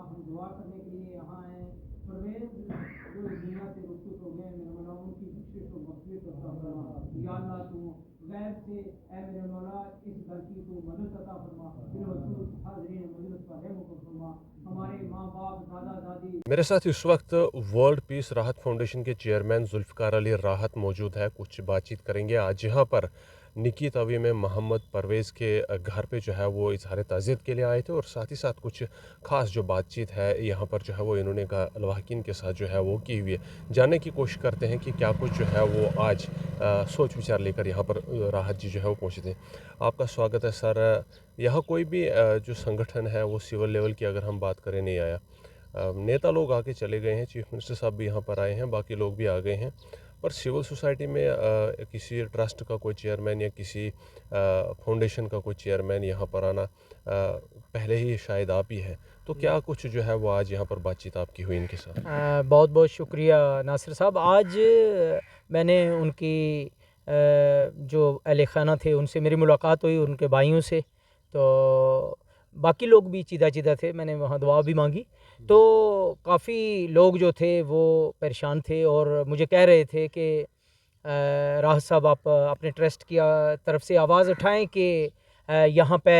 हम दुआ करने के लिए यहाँ आए। परवेज जो इस दुनिया से रुखसत हो गए, मेरे मौला उनकी बख्शिश और मग़फ़िरत अता फरमा। या अल्लाह तू गैब से ऐ मेरे मौला इस धरती को मदद अता फरमा। बिलवसूल हाज़रीन मजलिस पर रहम फरमा। हमारे माँ बाप दादा दादी। मेरे साथ इस वक्त वर्ल्ड पीस राहत फाउंडेशन के चेयरमैन जुल्फ़िकार अली राहत मौजूद है। कुछ बातचीत करेंगे आज यहाँ पर निकी तवी में मोहम्मद परवेज़ के घर पे जो है वो इजहार ताज़ियत के लिए आए थे और साथ ही साथ कुछ ख़ास जो बातचीत है यहाँ पर जो है वो इन्होंने लवाहकीन के साथ जो है वो की हुई है। जानने की कोशिश करते हैं कि क्या कुछ जो है वो आज सोच विचार लेकर यहाँ पर राहत जी जो है वो पहुँचते हैं। आपका स्वागत है सर। यहाँ कोई भी जो संगठन है वो सिविल लेवल की अगर हम बात करें नहीं आया। नेता लोग आके चले गए हैं, चीफ मिनिस्टर साहब भी यहाँ पर आए हैं, बाकी लोग भी आ गए हैं, पर सिविल सोसाइटी में किसी ट्रस्ट का कोई चेयरमैन या किसी फाउंडेशन का कोई चेयरमैन यहाँ पर आना पहले ही शायद आप ही है। तो क्या कुछ जो है वो आज यहाँ पर बातचीत आपकी हुई इनके साथ? बहुत बहुत शुक्रिया नासिर साहब। आज मैंने उनकी जो अहले खाना थे उनसे मेरी मुलाकात हुई, उनके भाइयों से। तो बाकी लोग भी चीदा चीदा थे, मैंने वहाँ दुआ भी मांगी। तो काफ़ी लोग जो थे वो परेशान थे और मुझे कह रहे थे कि राहत साहब आप अपने ट्रस्ट की तरफ से आवाज़ उठाएं कि यहाँ पे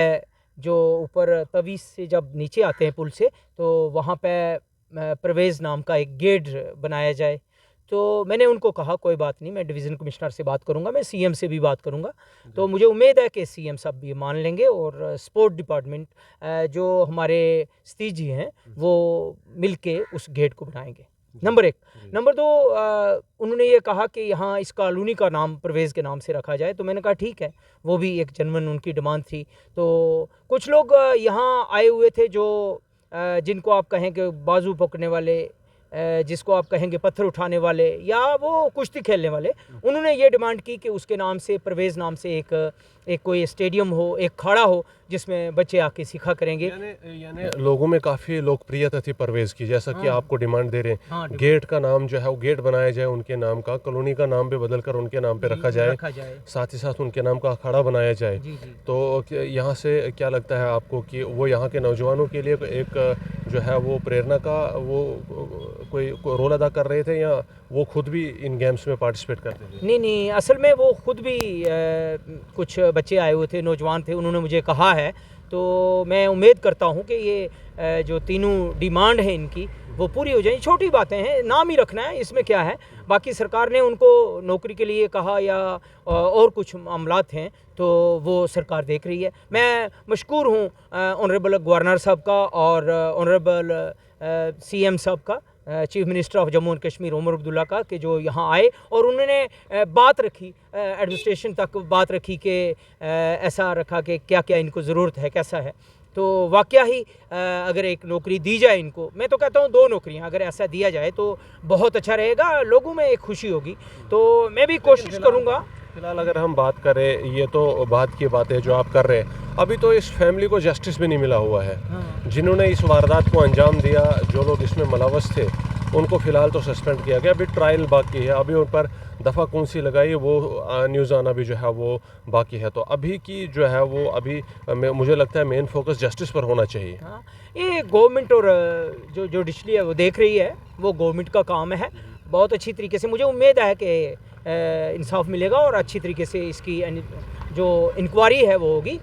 जो ऊपर तवी से जब नीचे आते हैं पुल से, तो वहाँ पे परवेज़ नाम का एक गेट बनाया जाए। तो मैंने उनको कहा कोई बात नहीं, मैं डिवीज़न कमिश्नर से बात करूंगा, मैं सीएम से भी बात करूंगा। तो मुझे उम्मीद है कि सीएम साहब भी मान लेंगे और स्पोर्ट डिपार्टमेंट जो हमारे सतीश जी हैं वो मिलके उस गेट को बनाएंगे। नंबर 1। नंबर 2, उन्होंने ये कहा कि यहाँ इस कॉलोनी का नाम परवेज़ के नाम से रखा जाए। तो मैंने कहा ठीक है, वो भी एक जनवन उनकी डिमांड थी। तो कुछ लोग यहाँ आए हुए थे जो जिनको आप कहें कि बाजू पकड़ने वाले, जिसको आप कहेंगे पत्थर उठाने वाले या वो कुश्ती खेलने वाले, उन्होंने ये डिमांड की कि उसके नाम से, परवेज़ नाम से एक कोई स्टेडियम हो, एक खड़ा हो जिसमें बच्चे आके सीखा करेंगे। यानी लोगों में काफ़ी लोकप्रियता थी परवेज़ की, जैसा कि आपको डिमांड दे रहे हैं। गेट का नाम जो है वो गेट बनाया जाए उनके नाम का, कॉलोनी का नाम भी बदल कर उनके नाम पे रखा जाए, साथ ही साथ उनके नाम का अखाड़ा बनाया जाए। तो यहाँ से क्या लगता है आपको कि वो यहाँ के नौजवानों के लिए एक जो है वो प्रेरणा का वो कोई रोल अदा कर रहे थे या वो खुद भी इन गेम्स में पार्टिसिपेट करते थे? नहीं, असल में वो खुद भी कुछ बच्चे आए हुए थे, नौजवान थे, उन्होंने मुझे कहा है। तो मैं उम्मीद करता हूँ कि ये जो तीनों डिमांड है इनकी वो पूरी हो जाए। छोटी बातें हैं, नाम ही रखना है, इसमें क्या है। बाकी सरकार ने उनको नौकरी के लिए कहा या और कुछ मामलात हैं तो वो सरकार देख रही है। मैं मशकूर हूँ ऑनरेबल गवर्नर साहब का और ऑनरेबल सीएम साहब का, chief minister of Jammu and Kashmir Omar Abdullah का, कि जो यहाँ आए और उन्होंने बात रखी, एडमिनिस्ट्रेशन तक बात रखी कि ऐसा रखा कि क्या क्या इनको ज़रूरत है, कैसा है। तो वाकया ही अगर एक नौकरी दी जाए इनको, मैं तो कहता हूँ 2 नौकरियाँ अगर ऐसा दिया जाए तो बहुत अच्छा रहेगा, लोगों में एक खुशी होगी। तो मैं भी कोशिश करूँगा। फिलहाल अगर हम बात करें, ये तो बात की बात है जो आप कर रहे हैं, अभी तो इस फैमिली को जस्टिस भी नहीं मिला हुआ है। जिन्होंने इस वारदात को अंजाम दिया, जो लोग इसमें मुलव्वस थे, उनको फ़िलहाल तो सस्पेंड किया गया, अभी ट्रायल बाकी है, अभी उन पर दफ़ा कौन सी लगाई वो न्यूज़ आना भी जो है वो बाकी है। तो अभी की जो है वो अभी मुझे लगता है मेन फोकस जस्टिस पर होना चाहिए। ये गवर्नमेंट और जो जुडिशरी है वो देख रही है, वो गवर्नमेंट का काम है। बहुत अच्छी तरीके से मुझे उम्मीद है कि इंसाफ मिलेगा और अच्छी तरीके से इसकी जो इंक्वायरी है वो होगी।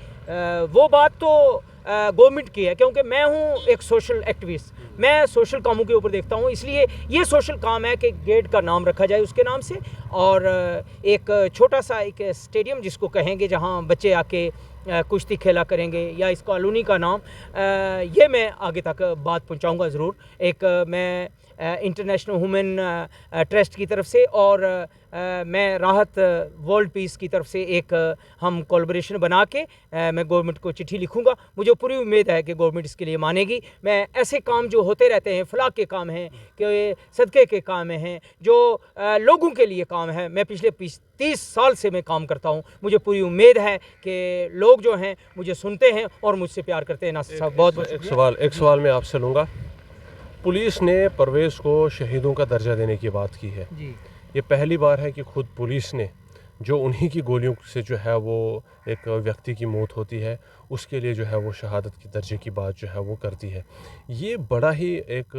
वो बात तो गवर्नमेंट की है, क्योंकि मैं हूँ एक सोशल एक्टिविस्ट, मैं सोशल कामों के ऊपर देखता हूँ, इसलिए ये सोशल काम है कि गेट का नाम रखा जाए उसके नाम से और एक छोटा सा एक स्टेडियम जिसको कहेंगे जहाँ बच्चे आके कुश्ती खेला करेंगे, या इस कॉलोनी का नाम ये मैं आगे तक बात पहुँचाऊँगा ज़रूर। एक मैं इंटरनेशनल वुमेन ट्रस्ट की तरफ से और मैं राहत वर्ल्ड पीस की तरफ से एक हम कोलैबोरेशन बना के मैं गवर्नमेंट को चिट्ठी लिखूंगा। मुझे पूरी उम्मीद है कि गवर्नमेंट इसके लिए मानेगी। मैं ऐसे काम जो होते रहते हैं, फलाह के काम हैं, कि सदक़े के काम हैं, जो लोगों के लिए काम है, मैं पिछले 30 साल से मैं काम करता हूँ। मुझे पूरी उम्मीद है कि लोग जो हैं मुझे सुनते हैं और मुझसे प्यार करते हैं। नासिर साहब बहुत एक सवाल मैं आपसे लूँगा। पुलिस ने परवेज़ को शहीदों का दर्जा देने की बात की है। जी। ये पहली बार है कि खुद पुलिस ने जो उन्हीं की गोलियों से जो है वो एक व्यक्ति की मौत होती है, उसके लिए जो है वो शहादत की दर्जे की बात जो है वो करती है। ये बड़ा ही एक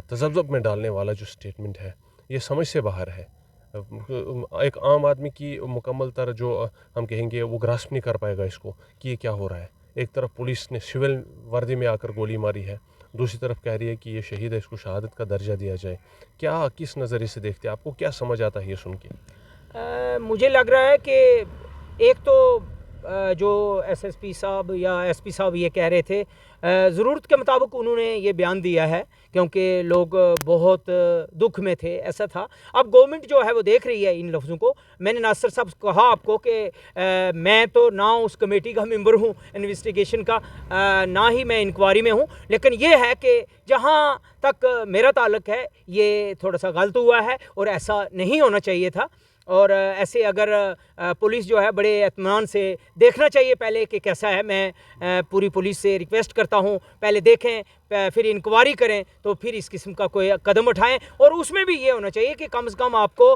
तज़ब्ज़ुब में डालने वाला जो स्टेटमेंट है, ये समझ से बाहर है। एक आम आदमी की मुकम्मल तरह जो हम कहेंगे वो ग्रास्प नहीं कर पाएगा इसको कि ये क्या हो रहा है। एक तरफ पुलिस ने सिविल वर्दी में आकर गोली मारी है, दूसरी तरफ कह रही है कि ये शहीद है, इसको शहादत का दर्जा दिया जाए। क्या किस नज़रिए से देखते हैं? आपको क्या समझ आता है ये सुन के? मुझे लग रहा है कि एक तो जो एसएसपी साहब या एसपी साहब ये कह रहे थे, ज़रूरत के मुताबिक उन्होंने ये बयान दिया है क्योंकि लोग बहुत दुख में थे, ऐसा था। अब गवर्नमेंट जो है वो देख रही है इन लफ्ज़ों को। मैंने नासिर साहब कहा आपको कि मैं तो ना उस कमेटी का मेंबर हूँ इन्वेस्टिगेशन का, ना ही मैं इंक्वायरी में हूँ, लेकिन ये है कि जहाँ तक मेरा ताल्लुक़ है ये थोड़ा सा गलत हुआ है और ऐसा नहीं होना चाहिए था। और ऐसे अगर पुलिस जो है बड़े इत्मीनान से देखना चाहिए पहले कि कैसा है। मैं पूरी पुलिस से रिक्वेस्ट करता हूँ पहले देखें, फिर इंक्वायरी करें, तो फिर इस किस्म का कोई कदम उठाएं। और उसमें भी ये होना चाहिए कि कम से कम आपको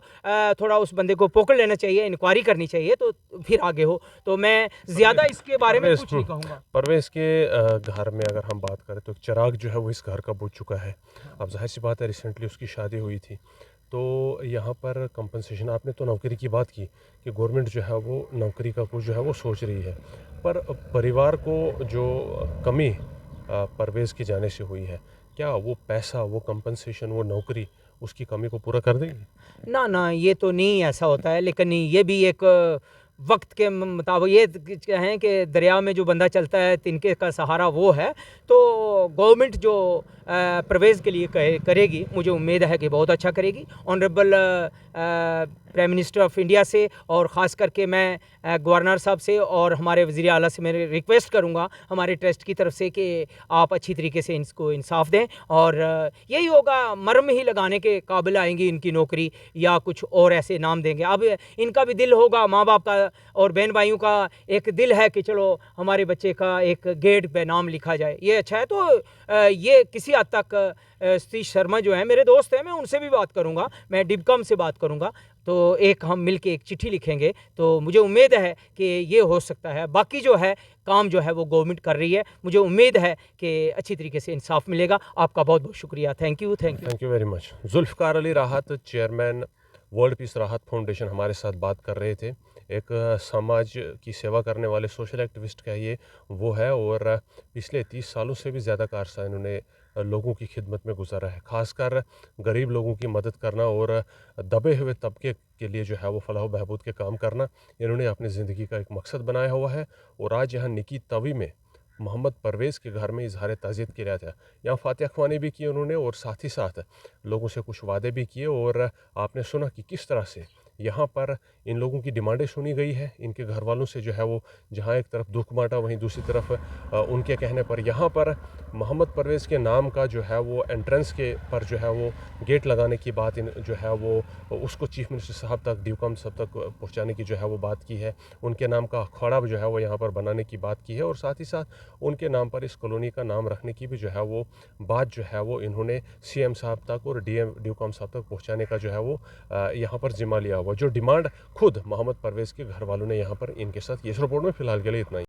थोड़ा उस बंदे को पकड़ लेना चाहिए, इंक्वायरी करनी चाहिए, तो फिर आगे हो। तो मैं ज़्यादा इसके बारे में कुछ नहीं कहूँगा। परवेज़ के घर में अगर हम बात करें तो चिराग जो है वो इस घर का बुझ चुका है। अब ज़ाहिर सी बात है, रिसेंटली उसकी शादी हुई थी, तो यहाँ पर कंपनसेशन, आपने तो नौकरी की बात की कि गवर्नमेंट जो है वो नौकरी का कुछ जो है वो सोच रही है, पर परिवार को जो कमी परवेज़ के जाने से हुई है, क्या वो पैसा, वो कंपनसेशन, वो नौकरी उसकी कमी को पूरा कर देगी? ना ना, ये तो नहीं ऐसा होता है, लेकिन ये भी एक वक्त के मुताबिक ये कहें कि दरिया में जो बंदा चलता है तिनके का सहारा वो है। तो गवर्नमेंट जो परवेज़ के लिए करेगी, मुझे उम्मीद है कि बहुत अच्छा करेगी। Honourable prime minister of India से और ख़ास करके मैं गवर्नर साहब से और हमारे वज़ीर आला से मैं रिक्वेस्ट करूँगा हमारे ट्रस्ट की तरफ से कि आप अच्छी तरीके से इसको इंसाफ दें, और यही होगा, मरहम ही लगाने के काबिल आएंगी इनकी नौकरी, या कुछ और ऐसे नाम देंगे। अब इनका भी दिल होगा, माँ बाप का और बहन भाइयों का एक दिल है कि चलो हमारे बच्चे का एक गेट पे नाम लिखा जाए, ये अच्छा है। तो ये किसी हद तक सतीश शर्मा जो है मेरे दोस्त हैं, मैं उनसे भी बात करूंगा, मैं डिबकॉम से बात करूंगा, तो एक हम मिलके एक चिट्ठी लिखेंगे। तो मुझे उम्मीद है कि ये हो सकता है। बाकी जो है काम जो है वो गवर्नमेंट कर रही है, मुझे उम्मीद है कि अच्छी तरीके से इंसाफ मिलेगा। आपका बहुत बहुत शुक्रिया। Thank you very much. Zulfikar Ali Rahat, chairman world peace Rahat foundation, हमारे साथ बात कर रहे थे। एक समाज की सेवा करने वाले सोशल एक्टिविस्ट कहिए वो है, और पिछले 30 सालों से भी ज़्यादा का अरसा इन्होंने लोगों की खिदमत में गुजारा है, ख़ासकर गरीब लोगों की मदद करना और दबे हुए तबके के लिए जो है वो फलाह बहबूद के काम करना इन्होंने अपनी ज़िंदगी का एक मकसद बनाया हुआ है। और आज यहाँ निकी तवी में मोहम्मद परवेज़ के घर में इजहार ताज़ियत किया था, यहाँ फातिहा ख्वानी भी की उन्होंने, और साथ ही साथ लोगों से कुछ वादे भी किए। और आपने सुना कि किस तरह से यहाँ पर इन लोगों की डिमांडें सुनी गई है, इनके घर वालों से जो है वो, जहाँ एक तरफ दुख बांटा वहीं दूसरी तरफ उनके कहने पर यहाँ पर मोहम्मद परवेज़ के नाम का जो है वो एंट्रेंस के पर जो है वो गेट लगाने की बात जो है वो उसको चीफ मिनिस्टर साहब तक, ड्यूकॉम साहब तक पहुँचाने की जो है वो बात की है। उनके नाम का अखाड़ा जो है वो यहाँ पर बनाने की बात की है, और साथ ही साथ उनके नाम पर इस कॉलोनी का नाम रखने की भी जो है वो बात जो है वो इन्होंने सीएम साहब तक और ड्यूकॉम साहब तक पहुँचाने का जो है वो यहाँ पर जिम्मा लिया हुआ, जो डिमांड खुद मोहम्मद परवेज़ के घर वालों ने यहाँ पर इनके साथ। इस रिपोर्ट में फ़िलहाल के लिए इतना ही।